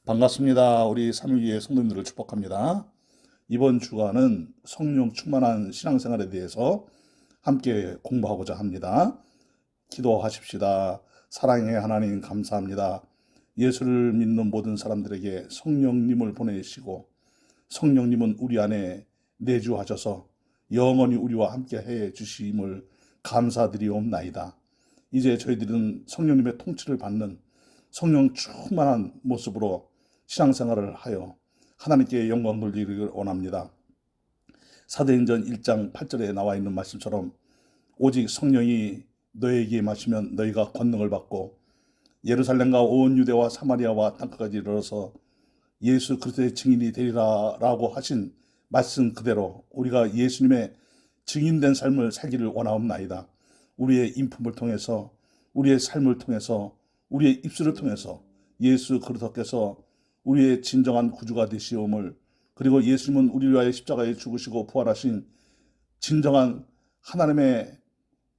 반갑습니다. 우리 삼위기의 성도님들을 축복합니다. 이번 주간은 성령 충만한 신앙생활에 대해서 함께 공부하고자 합니다. 기도하십시다. 사랑의 하나님 감사합니다. 예수를 믿는 모든 사람들에게 성령님을 보내시고 성령님은 우리 안에 내주하셔서 영원히 우리와 함께 해 주심을 감사드리옵나이다. 이제 저희들은 성령님의 통치를 받는 성령 충만한 모습으로 신앙생활을 하여 하나님께 영광 돌리기를 원합니다. 사도행전 1장 8절에 나와 있는 말씀처럼 오직 성령이 너에게 임하시면 너희가 권능을 받고 예루살렘과 온 유대와 사마리아와 땅끝까지 이르러서 예수 그리스도의 증인이 되리라 라고 하신 말씀 그대로 우리가 예수님의 증인된 삶을 살기를 원하옵나이다. 우리의 인품을 통해서 우리의 삶을 통해서 우리의 입술을 통해서 예수 그리스도께서 우리의 진정한 구주가 되시옴을, 그리고 예수님은 우리를 위하여 십자가에 죽으시고 부활하신 진정한 하나님의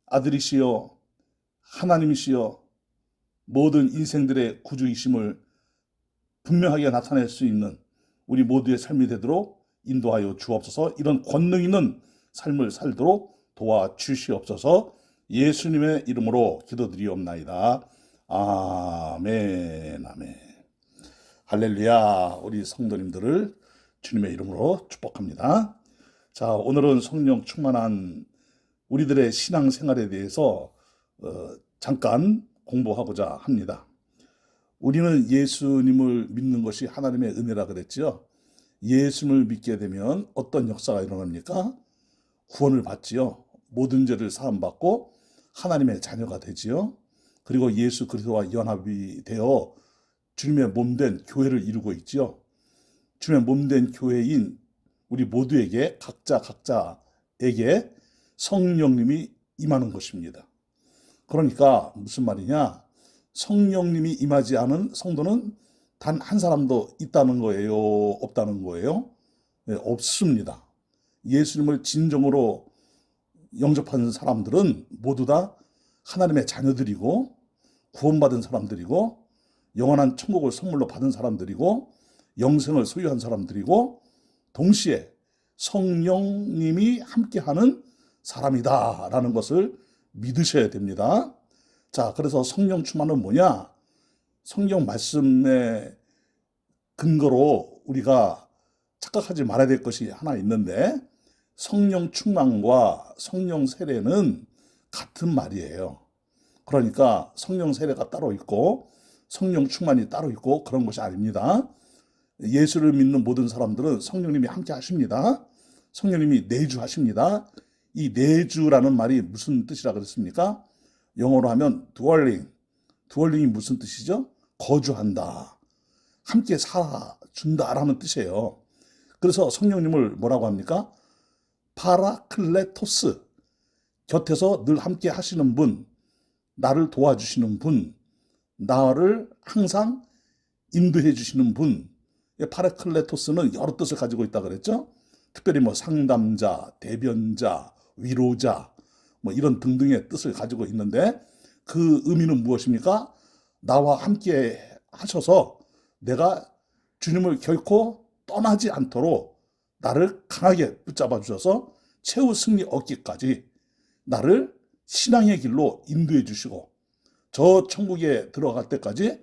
아들이시여 하나님이시여 모든 인생들의 구주이심을 분명하게 나타낼 수 있는 우리 모두의 삶이 되도록 인도하여 주옵소서. 이런 권능 있는 삶을 살도록 도와주시옵소서. 예수님의 이름으로 기도드리옵나이다. 아멘. 아멘. 할렐루야. 우리 성도님들을 주님의 이름으로 축복합니다. 자, 오늘은 성령 충만한 우리들의 신앙생활에 대해서 잠깐 공부하고자 합니다. 우리는 예수님을 믿는 것이 하나님의 은혜라 그랬지요. 예수님을 믿게 되면 어떤 역사가 일어납니까? 구원을 받지요. 모든 죄를 사함받고 하나님의 자녀가 되지요. 그리고 예수 그리스도와 연합이 되어 주님의 몸된 교회를 이루고 있지요. 주님의 몸된 교회인 우리 모두에게 각자에게 성령님이 임하는 것입니다. 그러니까 무슨 말이냐? 성령님이 임하지 않은 성도는 단 한 사람도 있다는 거예요? 없다는 거예요? 네, 없습니다. 예수님을 진정으로 영접한 사람들은 모두 다 하나님의 자녀들이고 구원받은 사람들이고 영원한 천국을 선물로 받은 사람들이고 영생을 소유한 사람들이고 동시에 성령님이 함께하는 사람이다라는 것을 믿으셔야 됩니다. 자, 그래서 성령 충만은 뭐냐? 성경 말씀의 근거로 우리가 착각하지 말아야 될 것이 하나 있는데, 성령 충만과 성령 세례는 같은 말이에요. 그러니까 성령 세례가 따로 있고 성령 충만이 따로 있고 그런 것이 아닙니다. 예수를 믿는 모든 사람들은 성령님이 함께 하십니다. 성령님이 내주하십니다. 이 내주라는 말이 무슨 뜻이라 그랬습니까? 영어로 하면 dwelling이 무슨 뜻이죠? 거주한다, 함께 살아준다라는 뜻이에요. 그래서 성령님을 뭐라고 합니까? 파라클레토스, 곁에서 늘 함께 하시는 분, 나를 도와주시는 분, 나를 항상 인도해 주시는 분. 파라클레토스는 여러 뜻을 가지고 있다 그랬죠. 특별히 상담자, 대변자, 위로자 이런 등등의 뜻을 가지고 있는데, 그 의미는 무엇입니까? 나와 함께 하셔서 내가 주님을 결코 떠나지 않도록 나를 강하게 붙잡아 주셔서 최후 승리 얻기까지 나를 신앙의 길로 인도해 주시고 저 천국에 들어갈 때까지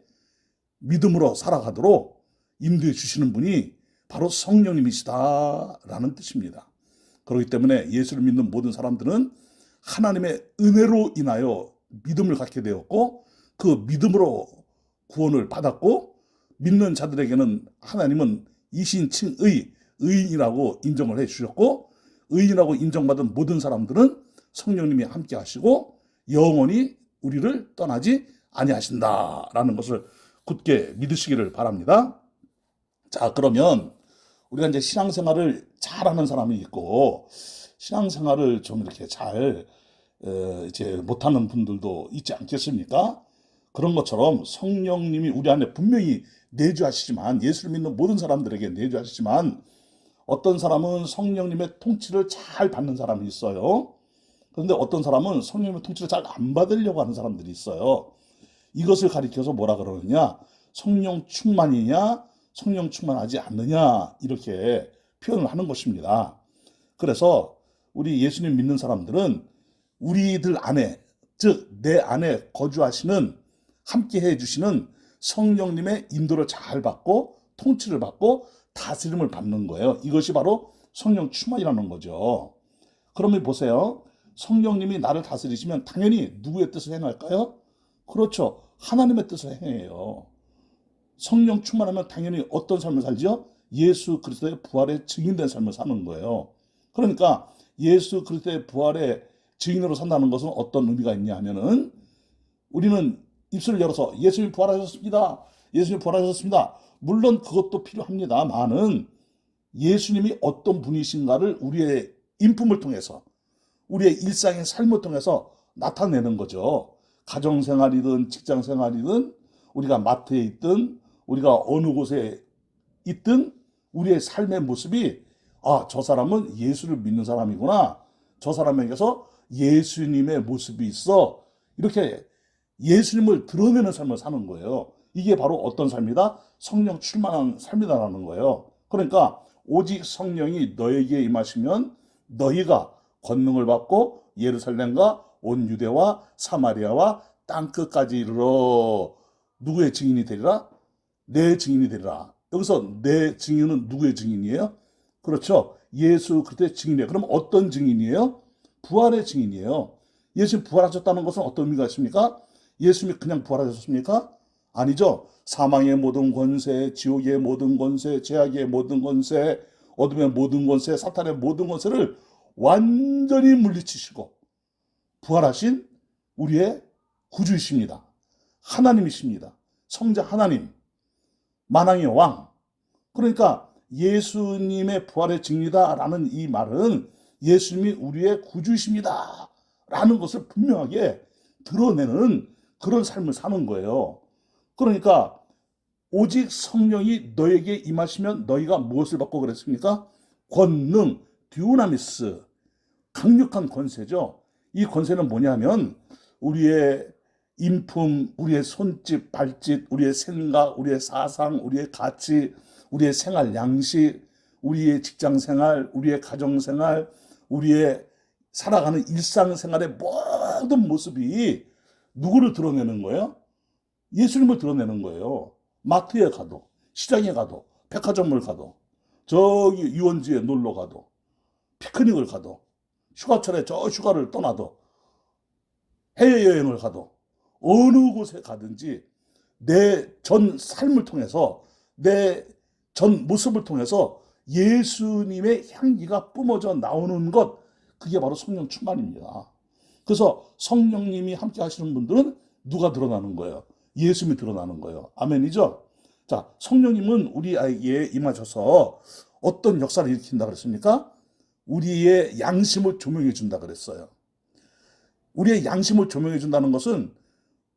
믿음으로 살아가도록 인도해 주시는 분이 바로 성령님이시다라는 뜻입니다. 그렇기 때문에 예수를 믿는 모든 사람들은 하나님의 은혜로 인하여 믿음을 갖게 되었고, 그 믿음으로 구원을 받았고, 믿는 자들에게는 하나님은 이신칭의 의인이라고 인정을 해 주셨고, 의인이라고 인정받은 모든 사람들은 성령님이 함께 하시고 영원히 우리를 떠나지 아니하신다라는 것을 굳게 믿으시기를 바랍니다. 자, 그러면 우리가 이제 신앙생활을 잘하는 사람이 있고 신앙생활을 좀 이렇게 잘 이제 못하는 분들도 있지 않겠습니까? 그런 것처럼 성령님이 우리 안에 분명히 내주하시지만, 예수를 믿는 모든 사람들에게 내주하시지만, 어떤 사람은 성령님의 통치를 잘 받는 사람이 있어요. 그런데 어떤 사람은 성령님의 통치를 잘 안 받으려고 하는 사람들이 있어요. 이것을 가리켜서 뭐라 그러느냐? 성령 충만이냐 성령 충만하지 않느냐 이렇게 표현을 하는 것입니다. 그래서 우리 예수님 믿는 사람들은 우리들 안에, 즉 내 안에 거주하시는, 함께 해주시는 성령님의 인도를 잘 받고 통치를 받고 다스림을 받는 거예요. 이것이 바로 성령 충만이라는 거죠. 그러면 보세요. 성령님이 나를 다스리시면 당연히 누구의 뜻을 행할까요? 그렇죠. 하나님의 뜻을 행해요. 성령 충만하면 당연히 어떤 삶을 살지요? 예수 그리스도의 부활에 증인된 삶을 사는 거예요. 그러니까 예수 그리스도의 부활의 증인으로 산다는 것은 어떤 의미가 있냐 하면은 우리는 입술을 열어서 예수님 부활하셨습니다. 예수님 부활하셨습니다. 물론 그것도 필요합니다만은 예수님이 어떤 분이신가를 우리의 인품을 통해서, 우리의 일상의 삶을 통해서 나타내는 거죠. 가정생활이든 직장생활이든 우리가 마트에 있든 우리가 어느 곳에 있든 우리의 삶의 모습이 저 사람은 예수를 믿는 사람이구나. 저 사람에게서 예수님의 모습이 있어. 이렇게 예수님을 드러내는 삶을 사는 거예요. 이게 바로 어떤 삶이다? 성령 충만한 삶이다라는 거예요. 그러니까 오직 성령이 너에게 임하시면 너희가 권능을 받고 예루살렘과 온 유대와 사마리아와 땅끝까지 이르러 누구의 증인이 되리라? 내 증인이 되리라. 여기서 내 증인은 누구의 증인이에요? 그렇죠. 예수 그리스도의 증인이에요. 그럼 어떤 증인이에요? 부활의 증인이에요. 예수님 부활하셨다는 것은 어떤 의미가 있습니까? 예수님이 그냥 부활하셨습니까? 아니죠. 사망의 모든 권세, 지옥의 모든 권세, 죄악의 모든 권세, 어둠의 모든 권세, 사탄의 모든 권세를 완전히 물리치시고 부활하신 우리의 구주이십니다. 하나님이십니다. 성자 하나님, 만왕의 왕. 그러니까 예수님의 부활의 증이다라는 이 말은 예수님이 우리의 구주이십니다 라는 것을 분명하게 드러내는 그런 삶을 사는 거예요. 그러니까 오직 성령이 너에게 임하시면 너희가 무엇을 받고 그랬습니까? 권능, 듀나미스, 강력한 권세죠. 이 권세는 뭐냐면 우리의 인품, 우리의 손짓, 발짓, 우리의 생각, 우리의 사상, 우리의 가치, 우리의 생활 양식, 우리의 직장 생활, 우리의 가정 생활, 우리의 살아가는 일상생활의 모든 모습이 누구를 드러내는 거예요? 예수님을 드러내는 거예요. 마트에 가도, 시장에 가도, 백화점을 가도, 저기 유원지에 놀러 가도, 피크닉을 가도, 휴가철에 저 휴가를 떠나도, 해외여행을 가도, 어느 곳에 가든지 내 전 삶을 통해서, 내 전 모습을 통해서 예수님의 향기가 뿜어져 나오는 것, 그게 바로 성령 충만입니다. 그래서 성령님이 함께 하시는 분들은 누가 드러나는 거예요? 예수님이 드러나는 거예요. 아멘이죠? 자, 성령님은 우리에게 임하셔서 어떤 역사를 일으킨다 그랬습니까? 우리의 양심을 조명해 준다 그랬어요. 우리의 양심을 조명해 준다는 것은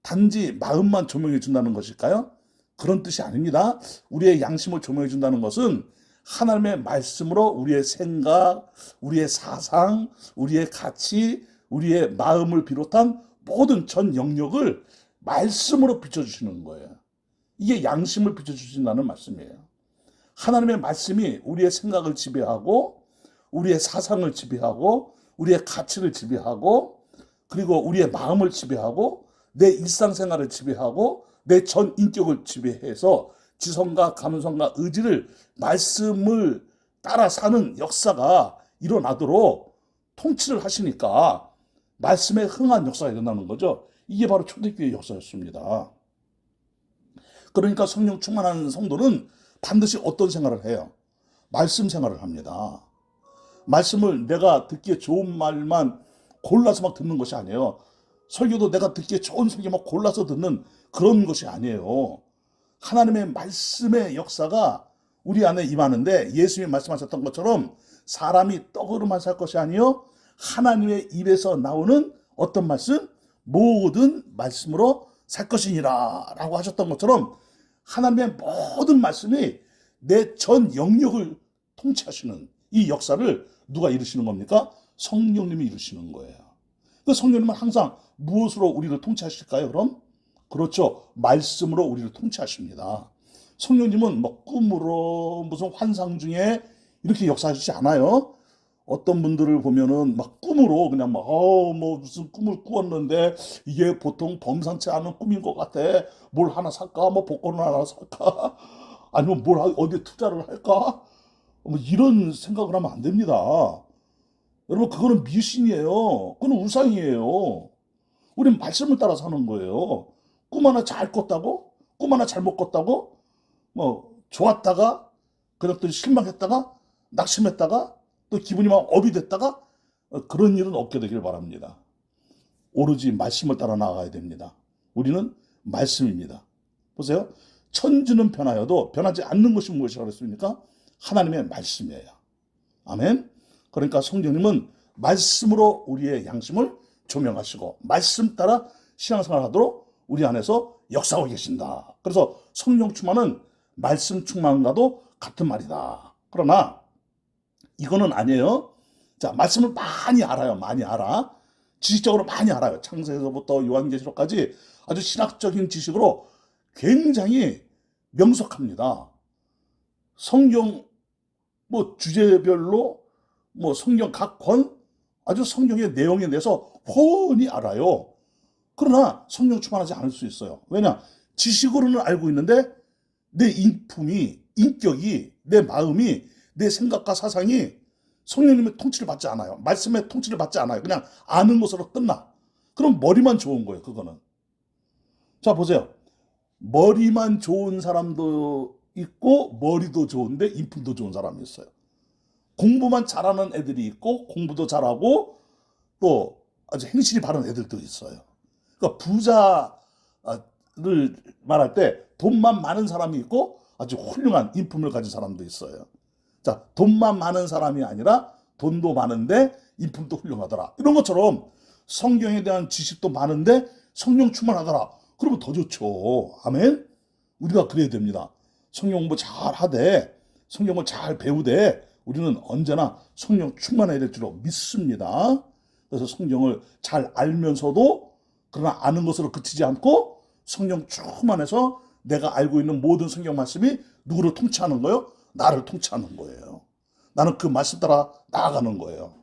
단지 마음만 조명해 준다는 것일까요? 그런 뜻이 아닙니다. 우리의 양심을 조명해 준다는 것은 하나님의 말씀으로 우리의 생각, 우리의 사상, 우리의 가치, 우리의 마음을 비롯한 모든 전 영역을 말씀으로 비춰주시는 거예요. 이게 양심을 비춰주신다는 말씀이에요. 하나님의 말씀이 우리의 생각을 지배하고 우리의 사상을 지배하고 우리의 가치를 지배하고 그리고 우리의 마음을 지배하고 내 일상생활을 지배하고 내 전 인격을 지배해서 지성과 감성과 의지를 말씀을 따라 사는 역사가 일어나도록 통치를 하시니까 말씀에 흥한 역사가 일어나는 거죠. 이게 바로 초대교회의 역사였습니다. 그러니까 성령 충만한 성도는 반드시 어떤 생활을 해요? 말씀 생활을 합니다. 말씀을 내가 듣기에 좋은 말만 골라서 막 듣는 것이 아니에요. 설교도 내가 듣기에 좋은 설교 막 골라서 듣는 그런 것이 아니에요. 하나님의 말씀의 역사가 우리 안에 임하는데 예수님이 말씀하셨던 것처럼 사람이 떡으로만 살 것이 아니요 하나님의 입에서 나오는 어떤 말씀? 모든 말씀으로 살 것이니라 라고 하셨던 것처럼 하나님의 모든 말씀이 내 전 영역을 통치하시는 이 역사를 누가 이루시는 겁니까? 성령님이 이루시는 거예요. 그 성령님은 항상 무엇으로 우리를 통치하실까요? 그럼? 그렇죠. 말씀으로 우리를 통치하십니다. 성령님은 뭐 꿈으로 무슨 환상 중에 이렇게 역사하시지 않아요. 어떤 분들을 보면은 막 꿈으로 그냥 뭐 무슨 꿈을 꾸었는데 이게 보통 범상치 않은 꿈인 것 같아. 뭘 하나 살까? 뭐 복권을 하나 살까? 아니면 어디 투자를 할까? 뭐 이런 생각을 하면 안 됩니다. 여러분, 그거는 미신이에요. 그거는 우상이에요. 우린 말씀을 따라 사는 거예요. 꿈 하나 잘 꿨다고? 꿈 하나 잘못 꿨다고? 뭐 좋았다가 그냥 또 실망했다가 낙심했다가 또 기분이 막 업이 됐다가 그런 일은 없게 되길 바랍니다. 오로지 말씀을 따라 나아가야 됩니다. 우리는 말씀입니다. 보세요. 천지는 변하여도 변하지 않는 것이 무엇이라고 했습니까? 하나님의 말씀이에요. 아멘. 그러니까 성령님은 말씀으로 우리의 양심을 조명하시고 말씀 따라 신앙생활하도록 우리 안에서 역사하고 계신다. 그래서 성령 충만은 말씀 충만과도 같은 말이다. 그러나 이거는 아니에요. 자, 말씀을 많이 알아요. 많이 알아. 지식적으로 많이 알아요. 창세에서부터 요한계시록까지 아주 신학적인 지식으로 굉장히 명석합니다. 성경 뭐 주제별로 뭐 성경 각 권 아주 성경의 내용에 대해서 훤히 알아요. 그러나 성령 충만하지 않을 수 있어요. 왜냐? 지식으로는 알고 있는데 내 인품이, 인격이, 내 마음이, 내 생각과 사상이 성령님의 통치를 받지 않아요. 말씀의 통치를 받지 않아요. 그냥 아는 것으로 끝나. 그럼 머리만 좋은 거예요, 그거는. 자, 보세요. 머리만 좋은 사람도 있고 머리도 좋은데 인품도 좋은 사람이 있어요. 공부만 잘하는 애들이 있고 공부도 잘하고 또 아주 행실이 바른 애들도 있어요. 그러니까 부자를 말할 때 돈만 많은 사람이 있고 아주 훌륭한 인품을 가진 사람도 있어요. 자, 돈만 많은 사람이 아니라 돈도 많은데 인품도 훌륭하더라. 이런 것처럼 성경에 대한 지식도 많은데 성령 충만하더라. 그러면 더 좋죠. 아멘. 우리가 그래야 됩니다. 성경 공부 잘 하되 성경을 잘 배우되 우리는 언제나 성령 충만해야 될 줄로 믿습니다. 그래서 성경을 잘 알면서도 그러나 아는 것으로 그치지 않고 성령 충만해서 내가 알고 있는 모든 성경 말씀이 누구를 통치하는 거예요? 나를 통치하는 거예요. 나는 그 말씀 따라 나아가는 거예요.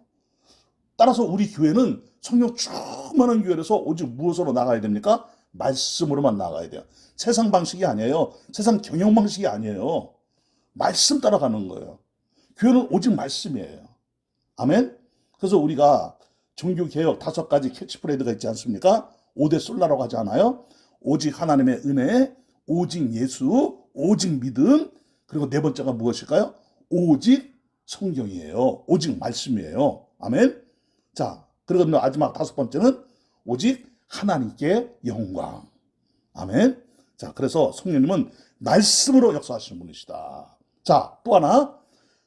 따라서 우리 교회는 성령 충만한 교회에서 오직 무엇으로 나가야 됩니까? 말씀으로만 나가야 돼요. 세상 방식이 아니에요. 세상 경영 방식이 아니에요. 말씀 따라가는 거예요. 교회는 오직 말씀이에요. 아멘. 그래서 우리가 종교개혁 5가지 캐치프레이즈가 있지 않습니까? 5대 솔라라고 하지 않아요? 오직 하나님의 은혜, 오직 예수, 오직 믿음, 그리고 4번째가 무엇일까요? 오직 성경이에요. 오직 말씀이에요. 아멘. 자, 그리고 마지막 5번째는 오직 하나님께 영광. 아멘. 자, 그래서 성령님은 말씀으로 역사하시는 분이시다. 자, 또 하나,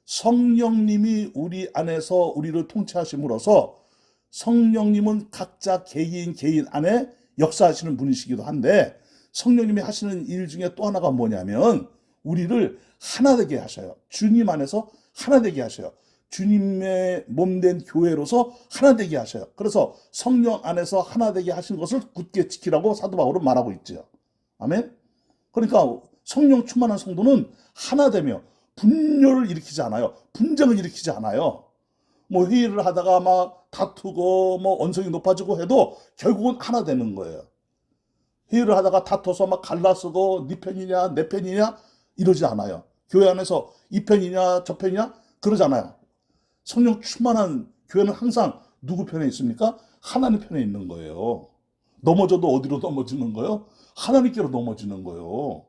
성령님이 우리 안에서 우리를 통치하심으로써 성령님은 각자 개인 안에 역사하시는 분이시기도 한데 성령님이 하시는 일 중에 또 하나가 뭐냐면 우리를 하나 되게 하셔요. 주님 안에서 하나 되게 하셔요. 주님의 몸된 교회로서 하나 되게 하셔요. 그래서 성령 안에서 하나 되게 하신 것을 굳게 지키라고 사도 바울은 말하고 있죠. 아멘. 그러니까 성령 충만한 성도는 하나 되며 분열을 일으키지 않아요. 분쟁을 일으키지 않아요. 뭐 회의를 하다가 막 다투고 뭐 언성이 높아지고 해도 결국은 하나 되는 거예요. 회의를 하다가 다퉈서 막 갈라서고 네 편이냐 내 편이냐 이러지 않아요. 교회 안에서 이 편이냐 저 편이냐 그러잖아요. 성령 충만한 교회는 항상 누구 편에 있습니까? 하나님 편에 있는 거예요. 넘어져도 어디로 넘어지는 거예요? 하나님께로 넘어지는 거예요.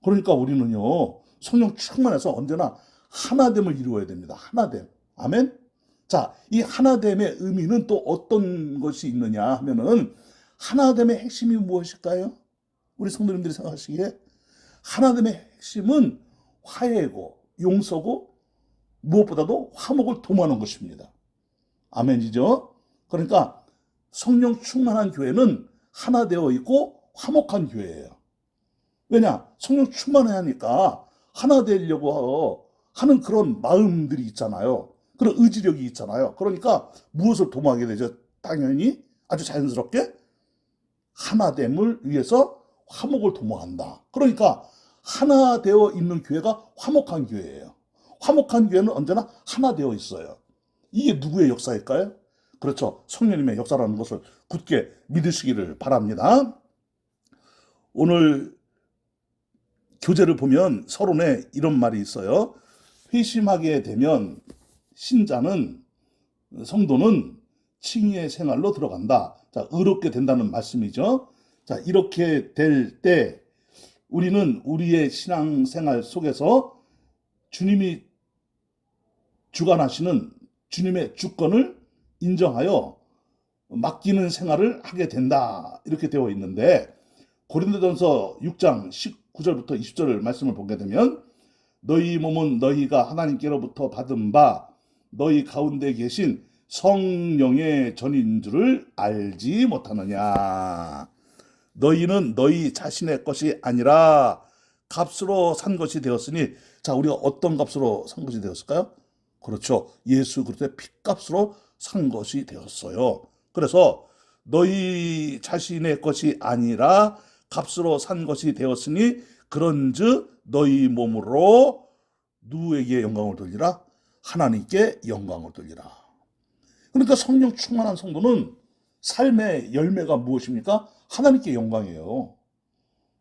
그러니까 우리는요 성령 충만해서 언제나 하나됨을 이루어야 됩니다. 하나됨. 아멘. 자, 이 하나됨의 의미는 또 어떤 것이 있느냐 하면은 하나됨의 핵심이 무엇일까요? 우리 성도님들이 생각하시기에 하나됨의 핵심은 화해고 용서고 무엇보다도 화목을 도모하는 것입니다. 아멘이죠? 그러니까 성령 충만한 교회는 하나 되어 있고 화목한 교회예요. 왜냐? 성령 충만해야 하니까 하나 되려고 하는 그런 마음들이 있잖아요. 그런 의지력이 있잖아요. 그러니까 무엇을 도모하게 되죠? 당연히 아주 자연스럽게 하나됨을 위해서 화목을 도모한다. 그러니까 하나 되어 있는 교회가 화목한 교회예요. 화목한 교회는 언제나 하나 되어 있어요. 이게 누구의 역사일까요? 그렇죠. 성령님의 역사라는 것을 굳게 믿으시기를 바랍니다. 오늘 교재를 보면 서론에 이런 말이 있어요. 회심하게 되면 신자는, 성도는 칭의의 생활로 들어간다. 자, 의롭게 된다는 말씀이죠. 자, 이렇게 될 때 우리는 우리의 신앙생활 속에서 주님이 주관하시는 주님의 주권을 인정하여 맡기는 생활을 하게 된다. 이렇게 되어 있는데, 고린도전서 6장 19절부터 20절 말씀을 보게 되면, 너희 몸은 너희가 하나님께로부터 받은 바 너희 가운데 계신 성령의 전인 줄을 알지 못하느냐. 너희는 너희 자신의 것이 아니라 값으로 산 것이 되었으니, 자, 우리가 어떤 값으로 산 것이 되었을까요? 그렇죠. 예수 그리스도의 핏값으로 산 것이 되었어요. 그래서 너희 자신의 것이 아니라 값으로 산 것이 되었으니 그런즉 너희 몸으로 누구에게 영광을 돌리라? 하나님께 영광을 돌리라. 그러니까 성령 충만한 성도는 삶의 열매가 무엇입니까? 하나님께 영광이에요.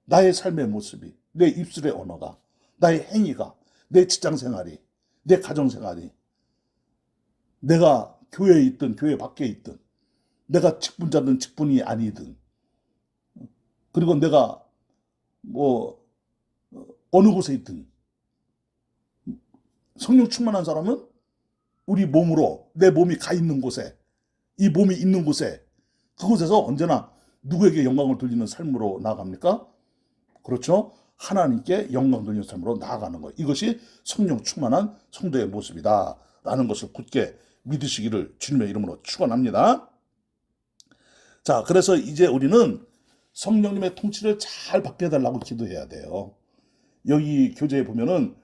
나의 삶의 모습이, 내 입술의 언어가, 나의 행위가, 내 직장생활이, 내 가정생활이, 내가 교회에 있든 교회 밖에 있든, 내가 직분자든 직분이 아니든, 그리고 내가 어느 곳에 있든, 성령 충만한 사람은 우리 몸으로, 내 몸이 가 있는 곳에, 이 몸이 있는 곳에, 그곳에서 언제나 누구에게 영광을 돌리는 삶으로 나아갑니까? 그렇죠. 하나님께 영광 돌리는 삶으로 나아가는 거예요. 이것이 성령 충만한 성도의 모습이다 라는 것을 굳게 믿으시기를 주님의 이름으로 축원합니다. 자, 그래서 이제 우리는 성령님의 통치를 잘 받게 해달라고 기도해야 돼요. 여기 교재에 보면은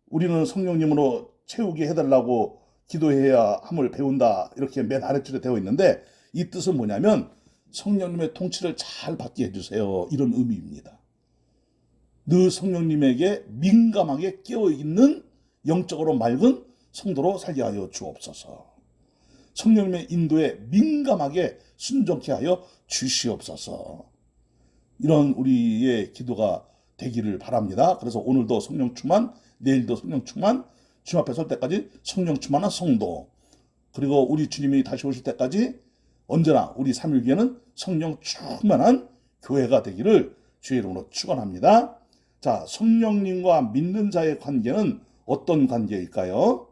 우리는 성령님으로 채우게 해달라고 기도해야 함을 배운다, 이렇게 맨 아래줄에 되어 있는데, 이 뜻은 뭐냐면 성령님의 통치를 잘 받게 해주세요, 이런 의미입니다. 늘 성령님에게 민감하게 깨어있는 영적으로 맑은 성도로 살게 하여 주옵소서. 성령님의 인도에 민감하게 순종케 하여 주시옵소서. 이런 우리의 기도가 되기를 바랍니다. 그래서 오늘도 성령 충만, 내일도 성령 충만, 주님 앞에 설 때까지 성령 충만한 성도, 그리고 우리 주님이 다시 오실 때까지 언제나 우리 삼일교회는 성령 충만한 교회가 되기를 주의 이름으로 축원합니다. 자, 성령님과 믿는 자의 관계는 어떤 관계일까요?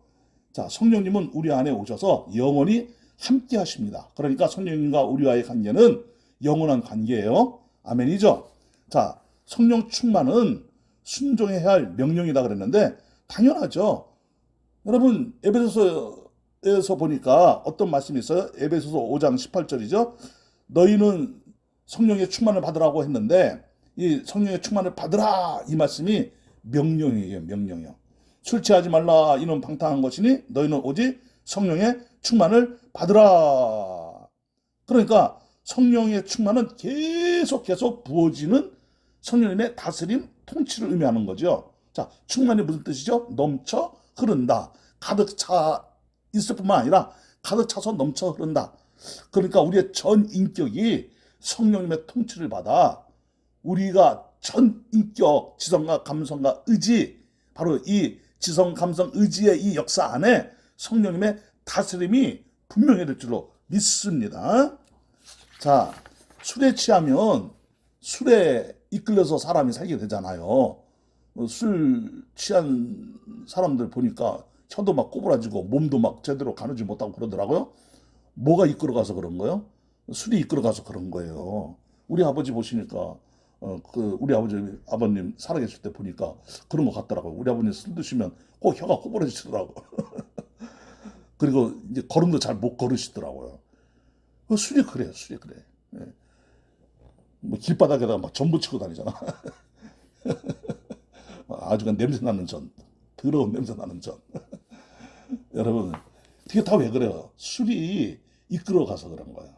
자, 성령님은 우리 안에 오셔서 영원히 함께 하십니다. 그러니까 성령님과 우리와의 관계는 영원한 관계예요. 아멘이죠? 자, 성령 충만은 순종해야 할 명령이다 그랬는데 당연하죠. 여러분, 에베소서에서 보니까 어떤 말씀이 있어요? 에베소서 5장 18절이죠. 너희는 성령의 충만을 받으라고 했는데, 이 성령의 충만을 받으라, 이 말씀이 명령이에요. 명령이요. 술 취하지 말라, 이는 방탕한 것이니 너희는 오직 성령의 충만을 받으라. 그러니까 성령의 충만은 계속 부어지는 성령님의 다스림, 통치를 의미하는 거죠. 자, 충만이 무슨 뜻이죠? 넘쳐 흐른다. 가득 차 있을 뿐만 아니라 가득 차서 넘쳐 흐른다. 그러니까 우리의 전 인격이 성령님의 통치를 받아 우리가 전 인격, 지성과 감성과 의지, 바로 이 지성, 감성, 의지의 이 역사 안에 성령님의 다스림이 분명해질 줄로 믿습니다. 자, 술에 취하면 술에 이끌려서 사람이 살게 되잖아요. 술 취한 사람들 보니까 혀도 막 꼬부라지고 몸도 막 제대로 가누지 못하고 그러더라고요. 뭐가 이끌어가서 그런 거예요? 술이 이끌어가서 그런 거예요. 우리 아버지 보시니까 우리 아버님 살아계실 때 보니까 그런 것 같더라고요. 우리 아버님 술 드시면 꼭 혀가 꼬부라지시더라고. 그리고 이제 걸음도 잘 못 걸으시더라고요. 술이 그래요, 술이 그래. 예. 뭐 길바닥에다가 막 전 붙이고 다니잖아. 아주 그냥 냄새 나는 전, 더러운 냄새 나는 전. 여러분, 이게 다 왜 그래요? 술이 이끌어가서 그런 거야.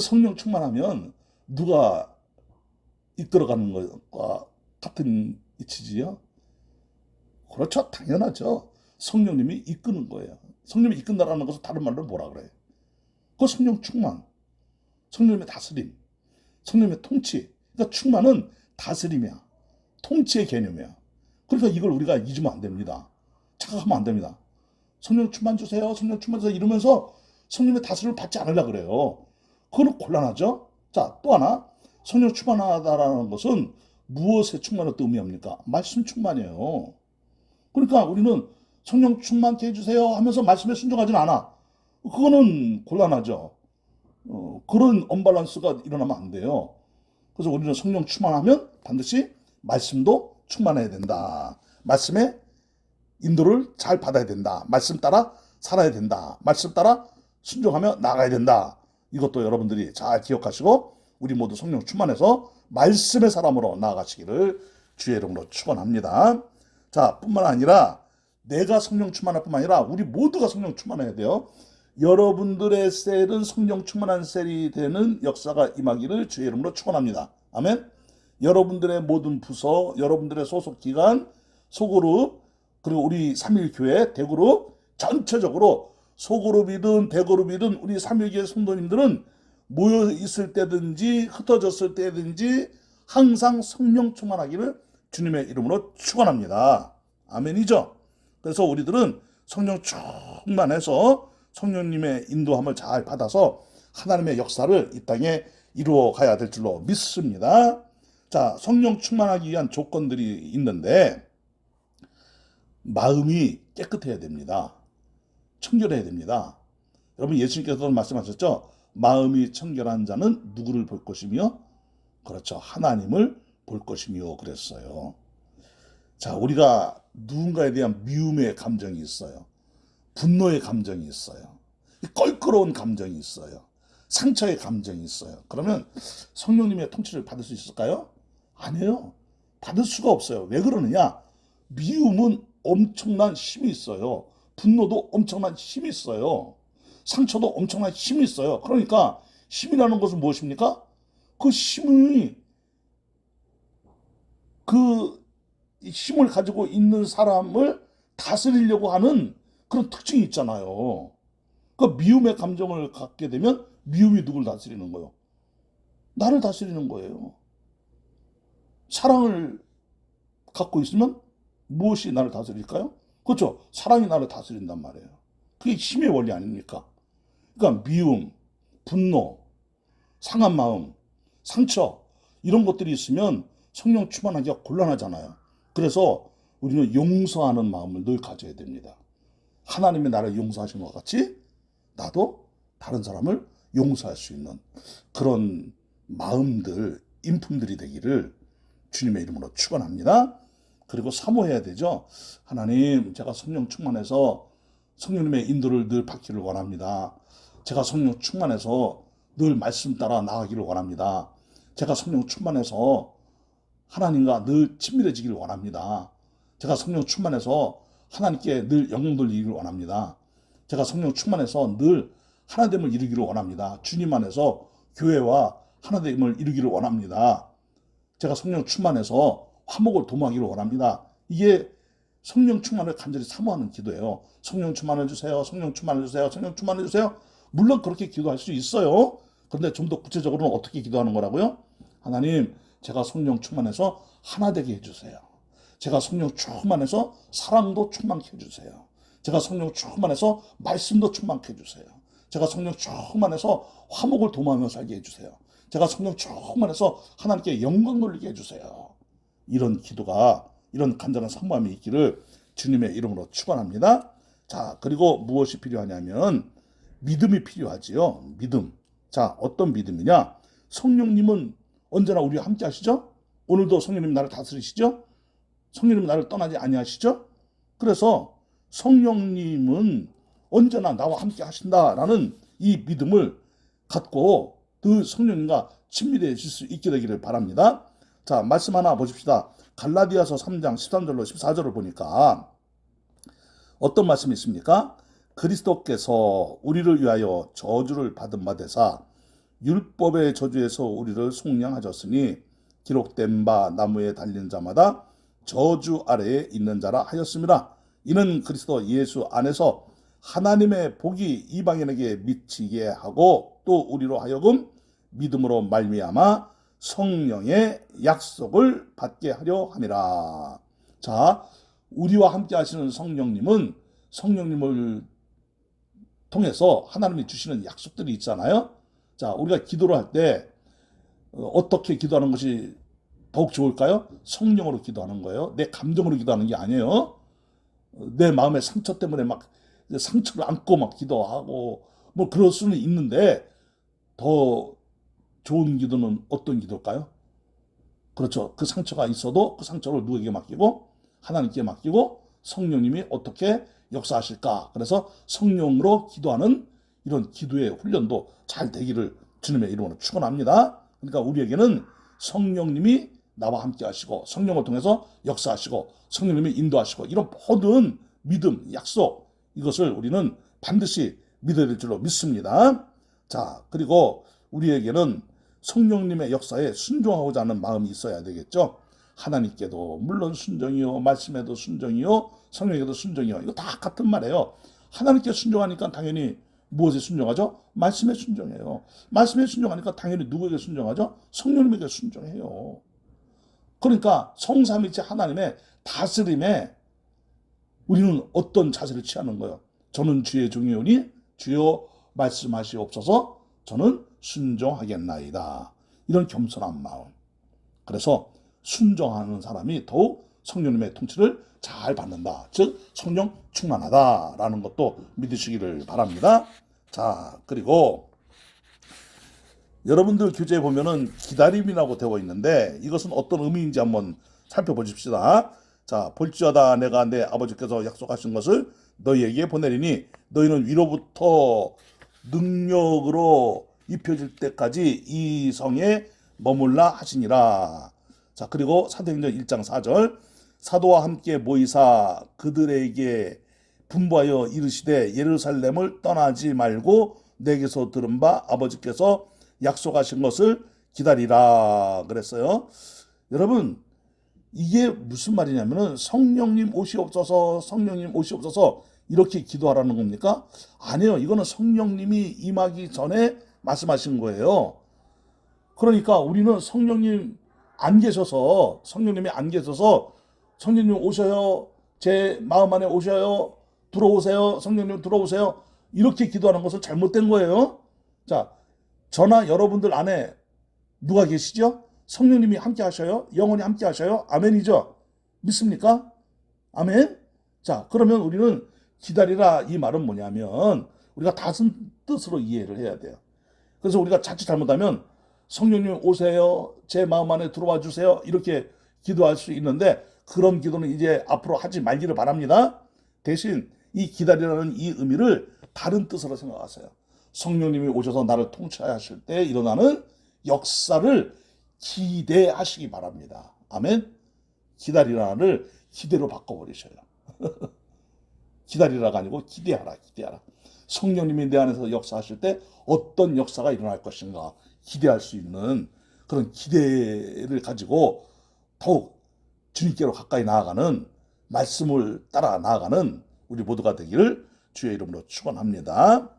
성령 충만하면 누가 이끌어가는 것과 같은 이치지요? 그렇죠. 당연하죠. 성령님이 이끄는 거예요. 성령님이 이끈다라는 것은 다른 말로 뭐라 그래요? 그 성령 충만, 성령님의 다스림, 성령님의 통치. 그러니까 충만은 다스림이야. 통치의 개념이야. 그러니까 이걸 우리가 잊으면 안 됩니다. 착각하면 안 됩니다. 성령 충만 주세요. 성령 충만 주세요. 이러면서 성령의 다스림을 받지 않으려고 그래요. 그거는 곤란하죠. 자, 또 하나. 성령 충만하다라는 것은 무엇에 충만을 또 의미합니까? 말씀 충만이에요. 그러니까 우리는 성령 충만케 해주세요 하면서 말씀에 순종하지는 않아. 그거는 곤란하죠. 그런 언밸런스가 일어나면 안 돼요. 그래서 우리는 성령 충만하면 반드시 말씀도 충만해야 된다. 말씀의 인도를 잘 받아야 된다. 말씀 따라 살아야 된다. 말씀 따라 순종하며 나가야 된다. 이것도 여러분들이 잘 기억하시고 우리 모두 성령 충만해서 말씀의 사람으로 나아가시기를 주의 이름으로 축원합니다. 자, 뿐만 아니라 내가 성령 충만할 뿐만 아니라 우리 모두가 성령 충만해야 돼요. 여러분들의 셀은 성령 충만한 셀이 되는 역사가 임하기를 주의 이름으로 축원합니다. 아멘. 여러분들의 모든 부서, 여러분들의 소속 기관, 소그룹, 그리고 우리 3.1교회 대그룹 전체적으로 소그룹이든 대그룹이든 우리 3.1교회 성도님들은 모여 있을 때든지 흩어졌을 때든지 항상 성령 충만하기를 주님의 이름으로 축원합니다. 아멘이죠. 그래서 우리들은 성령 충만해서 성령님의 인도함을 잘 받아서 하나님의 역사를 이 땅에 이루어 가야 될 줄로 믿습니다. 자, 성령 충만하기 위한 조건들이 있는데 마음이 깨끗해야 됩니다. 청결해야 됩니다. 여러분 예수님께서도 말씀하셨죠? 마음이 청결한 자는 누구를 볼 것이며? 그렇죠. 하나님을 볼 것이며 그랬어요. 자, 우리가 누군가에 대한 미움의 감정이 있어요. 분노의 감정이 있어요. 껄끄러운 감정이 있어요. 상처의 감정이 있어요. 그러면 성령님의 통치를 받을 수 있을까요? 아니에요. 받을 수가 없어요. 왜 그러느냐? 미움은 엄청난 힘이 있어요. 분노도 엄청난 힘이 있어요. 상처도 엄청난 힘이 있어요. 그러니까 힘이라는 것은 무엇입니까? 그 힘이 그 힘을 가지고 있는 사람을 다스리려고 하는 그런 특징이 있잖아요. 그 미움의 감정을 갖게 되면 미움이 누굴 다스리는 거예요? 나를 다스리는 거예요. 사랑을 갖고 있으면 무엇이 나를 다스릴까요? 그렇죠. 사랑이 나를 다스린단 말이에요. 그게 힘의 원리 아닙니까? 그러니까 미움, 분노, 상한 마음, 상처 이런 것들이 있으면 성령 충만하기가 곤란하잖아요. 그래서 우리는 용서하는 마음을 늘 가져야 됩니다. 하나님이 나를 용서하신 것 같이 나도 다른 사람을 용서할 수 있는 그런 마음들, 인품들이 되기를 주님의 이름으로 축원합니다. 그리고 사모해야 되죠. 하나님, 제가 성령 충만해서 성령님의 인도를 늘 받기를 원합니다. 제가 성령 충만해서 늘 말씀 따라 나가기를 원합니다. 제가 성령 충만해서 하나님과 늘 친밀해지기를 원합니다. 제가 성령 충만해서 하나님께 늘 영광 돌리기를 원합니다. 제가 성령 충만해서 늘 하나됨을 이루기를 원합니다. 주님 안에서 교회와 하나됨을 이루기를 원합니다. 제가 성령 충만해서 화목을 도모하기를 원합니다. 이게 성령 충만을 간절히 사모하는 기도예요. 성령 충만해 주세요. 성령 충만해 주세요. 성령 충만해 주세요. 물론 그렇게 기도할 수 있어요. 그런데 좀 더 구체적으로는 어떻게 기도하는 거라고요? 하나님, 제가 성령 충만해서 하나 되게 해주세요. 제가 성령 충만해서 사랑도 충만케 해주세요. 제가 성령 충만해서 말씀도 충만케 해주세요. 제가 성령 충만해서 화목을 도모하며 살게 해주세요. 제가 성령 충만해서 하나님께 영광 돌리게 해주세요. 이런 기도가, 이런 간절한 사모함이 있기를 주님의 이름으로 축원합니다. 자, 그리고 무엇이 필요하냐면 믿음이 필요하지요. 믿음. 자, 어떤 믿음이냐? 성령님은 언제나 우리와 함께 하시죠? 오늘도 성령님 나를 다스리시죠? 성령님 나를 떠나지 아니하시죠? 그래서 성령님은 언제나 나와 함께 하신다라는 이 믿음을 갖고 그 성령님과 친밀해질 수 있게 되기를 바랍니다. 자, 말씀 하나 보십시다. 갈라디아서 3장 13절로 14절을 보니까 어떤 말씀이 있습니까? 그리스도께서 우리를 위하여 저주를 받은 바 되사 율법의 저주에서 우리를 속량하셨으니 기록된 바 나무에 달린 자마다 저주 아래에 있는 자라 하였습니다. 이는 그리스도 예수 안에서 하나님의 복이 이방인에게 미치게 하고 또 우리로 하여금 믿음으로 말미암아 성령의 약속을 받게 하려 함이라. 자, 우리와 함께 하시는 성령님은 성령님을 통해서 하나님이 주시는 약속들이 있잖아요. 자, 우리가 기도를 할 때 어떻게 기도하는 것이 더욱 좋을까요? 성령으로 기도하는 거예요. 내 감정으로 기도하는 게 아니에요. 내 마음의 상처 때문에 막 상처를 안고 막 기도하고 뭐 그럴 수는 있는데 더 좋은 기도는 어떤 기도일까요? 그렇죠. 그 상처가 있어도 그 상처를 누구에게 맡기고 하나님께 맡기고 성령님이 어떻게 역사하실까. 그래서 성령으로 기도하는 이런 기도의 훈련도 잘 되기를 주님의 이름으로 축원합니다. 그러니까 우리에게는 성령님이 나와 함께 하시고 성령을 통해서 역사하시고 성령님이 인도하시고 이런 모든 믿음, 약속 이것을 우리는 반드시 믿어야 될 줄로 믿습니다. 자, 그리고 우리에게는 성령님의 역사에 순종하고자 하는 마음이 있어야 되겠죠. 하나님께도 물론 순종이요, 말씀에도 순종이요, 성령에게도 순종이요. 이거 다 같은 말이에요. 하나님께 순종하니까 당연히 무엇에 순종하죠? 말씀에 순종해요. 말씀에 순종하니까 당연히 누구에게 순종하죠? 성령님에게 순종해요. 그러니까 성삼위체 하나님의 다스림에 우리는 어떤 자세를 취하는 거예요? 저는 주의 종이오니 주여 말씀하시옵소서 저는 순종하겠나이다. 이런 겸손한 마음. 그래서 순종하는 사람이 더욱 성령님의 통치를 잘 받는다. 즉 성령 충만하다라는 것도 믿으시기를 바랍니다. 자, 그리고 여러분들 교재에 보면은 기다림이라고 되어 있는데 이것은 어떤 의미인지 한번 살펴보십시다. 자, 볼지어다 내가 내 아버지께서 약속하신 것을 너희에게 보내리니 너희는 위로부터 능력으로 입혀질 때까지 이 성에 머물라 하시니라. 자, 그리고 사도행전 1장 4절 사도와 함께 모이사 그들에게 분부하여 이르시되 예루살렘을 떠나지 말고 내게서 들은 바 아버지께서 약속하신 것을 기다리라 그랬어요. 여러분 이게 무슨 말이냐면은 성령님 오시옵소서 성령님 오시옵소서 이렇게 기도하라는 겁니까? 아니요. 이거는 성령님이 임하기 전에 말씀하신 거예요. 그러니까 우리는 성령님이 안 계셔서 성령님 오셔요. 제 마음 안에 오셔요. 들어오세요. 성령님 들어오세요. 이렇게 기도하는 것은 잘못된 거예요. 자, 저나 여러분들 안에 누가 계시죠? 성령님이 함께 하셔요? 영원히 함께 하셔요? 아멘이죠? 믿습니까? 아멘? 자, 그러면 우리는 기다리라 이 말은 뭐냐면 우리가 다른 뜻으로 이해를 해야 돼요. 그래서 우리가 자칫 잘못하면 성령님 오세요. 제 마음 안에 들어와 주세요. 이렇게 기도할 수 있는데 그런 기도는 이제 앞으로 하지 말기를 바랍니다. 대신 이 기다리라는 이 의미를 다른 뜻으로 생각하세요. 성령님이 오셔서 나를 통치하실 때 일어나는 역사를 기대하시기 바랍니다. 아멘? 기다리라를 기대로 바꿔버리셔요. 기다리라가 아니고 기대하라. 성령님이 내 안에서 역사하실 때 어떤 역사가 일어날 것인가 기대할 수 있는 그런 기대를 가지고 더욱 주님께로 가까이 나아가는 말씀을 따라 나아가는 우리 모두가 되기를 주의 이름으로 축원합니다.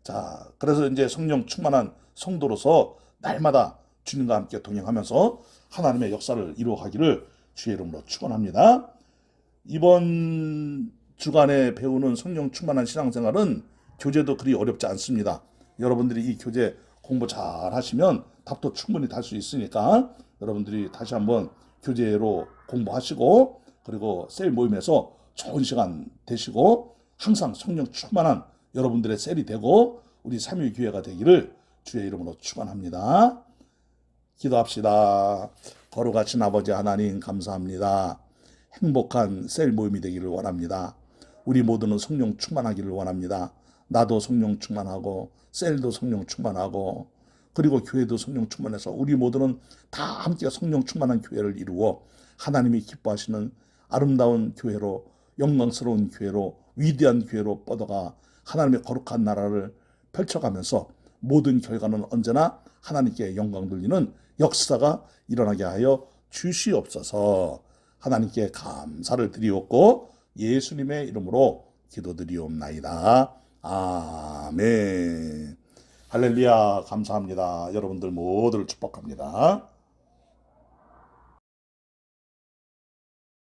자, 그래서 이제 성령 충만한 성도로서 날마다 주님과 함께 동행하면서 하나님의 역사를 이루어가기를 주의 이름으로 축원합니다. 이번 주간에 배우는 성령 충만한 신앙생활은 교재도 그리 어렵지 않습니다. 여러분들이 이 교재 공부 잘 하시면 답도 충분히 달 수 있으니까 여러분들이 다시 한번 교재로 공부하시고 그리고 셀 모임에서 좋은 시간 되시고 항상 성령 충만한 여러분들의 셀이 되고 우리 삼위교회가 되기를 주의 이름으로 축원합니다. 기도합시다. 거룩하신 아버지 하나님 감사합니다. 행복한 셀 모임이 되기를 원합니다. 우리 모두는 성령 충만하기를 원합니다. 나도 성령 충만하고 셀도 성령 충만하고 그리고 교회도 성령 충만해서 우리 모두는 다 함께 성령 충만한 교회를 이루어 하나님이 기뻐하시는 아름다운 교회로 영광스러운 교회로 위대한 교회로 뻗어가 하나님의 거룩한 나라를 펼쳐가면서 모든 결과는 언제나 하나님께 영광 돌리는 역사가 일어나게 하여 주시옵소서. 하나님께 감사를 드리옵고 예수님의 이름으로 기도드리옵나이다. 아멘. 할렐루야. 감사합니다. 여러분들 모두를 축복합니다.